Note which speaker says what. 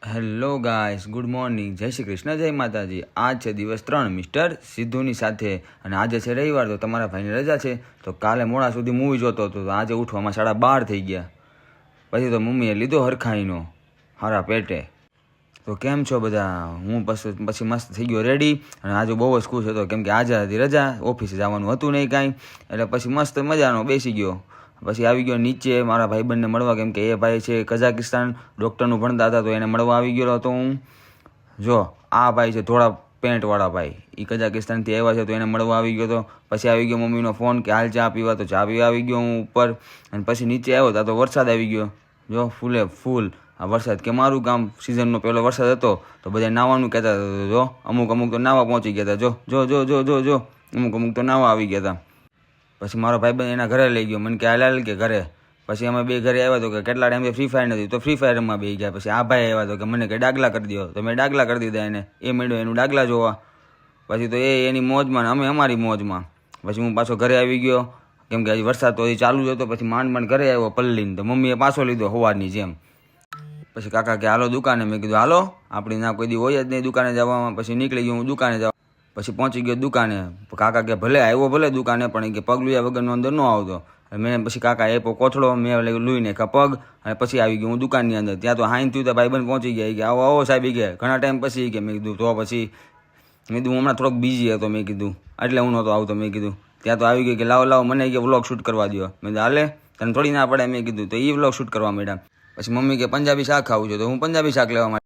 Speaker 1: Hello guys, good morning, જય શ્રી કૃષ્ણ, જય માતાજી. આજ છે દિવસ 3 મિસ્ટર સિદ્ધુની સાથે અને આજે છે રવિવાર. તો તમારા ભાઈની રજા છે તો કાલે મોડા સુધી મૂવી જોતો હતો. તો આજે ઉઠવામાં 12:30 થઈ ગયા. પછી તો મમ્મીએ લીધો હરખાઈનો હારા પેટે. તો કેમ છો બધા? હું પછી મસ્ત થઈ ગયો રેડી અને આજે બહુ જ ખુશ હતો કેમ કે આજે હતી રજા, ઓફિસે જવાનું હતું નહીં કાંઈ, એટલે પછી મસ્ત મજાનો બેસી ગયો. પછી આવી ગયો નીચે મારા ભાઈબંધને મળવા કેમ કે એ ભાઈ છે કઝાકિસ્તાન, ડૉક્ટરનું ભણતા હતા તો એને મળવા આવી ગયો હતો હું. જો આ ભાઈ છે થોડા પેન્ટવાળા ભાઈ, એ કઝાકિસ્તાનથી આવ્યા છે તો એને મળવા આવી ગયો હતો. પછી આવી ગયો મમ્મીનો ફોન કે હાલ ચા પીવા, તો ચા પીવા આવી ગયો હું ઉપર. અને પછી નીચે આવ્યો ત્યાં તો વરસાદ આવી ગયો. જો ફૂલે ફૂલ આ વરસાદ, કે મારું ગામ સિઝનનો પહેલો વરસાદ હતો તો બધા નાવાનું કહેતા હતા. જો અમુક તો નાવા પહોંચી ગયા હતા. જો જો જો જો જો અમુક તો નાવા આવી ગયા હતા. પછી મારો ભાઈબંધ એના ઘરે લઈ ગયો, મને કે હાલ કે ઘરે. પછી અમે બે ઘરે આવ્યા તો કે કેટલા ટાઈમથી ફ્રી ફાયર નથી તો ફ્રી ફાયરમાં બેસી ગયા. પછી આ ભાઈ આવ્યા તો કે મને કે ડાગલા કરી દો, તો મેં ડાગલા કરી દીધા એને. એ મેળ્યો એનું ડાગલા જોવા. પછી તો એ એની મોજમાં અમે અમારી મોજમાં. પછી હું પાછો ઘરે આવી ગયો કેમ કે હજી વરસાદ તો હજી ચાલુ જ હતો. પછી માંડ ઘરે આવ્યો પલ્લીને, તો મમ્મીએ પાછો લીધો સવારની જેમ. પછી કાકા કે હાલો દુકાને. મેં કીધું હાલો, આપણી ના કોઈ દી હોય જ નહીં દુકાને જવામાં. પછી નીકળી ગયો હું દુકાને જવા. પછી પહોંચી ગયો દુકાને. કાકા કે ભલે આવ્યો ભલે દુકાને, પણ કે પગ લુયા વગરનો અંદર ન આવતો. મેં પછી કાકા એ કોથળો મેં લૂઈને પગ, અને પછી આવી ગયો હું દુકાનની અંદર. ત્યાં તો હાઈન થયું તો ભાઈબંધ પહોંચી ગયા કે આવો આવો સાહેબ કે ઘણા ટાઈમ પછી કે. મેં કીધું તો પછી મેં કીધું હમણાં થોડોક બીજી હતો મેં કીધું, એટલે હું નહોતો આવતો. મેં કીધું ત્યાં તો આવી ગયો કે લાવો મને કે વ્લોગ શૂટ કરવા દો. મેં કીધું હાલે તને થોડી ના પડે. મેં કીધું તો એ વ્લોગ શૂટ કરવા માંડ્યા. પછી મમ્મી કે પંજાબી શાક ખાવું છે તો હું પંજાબી શાક લેવા માંડ્યો.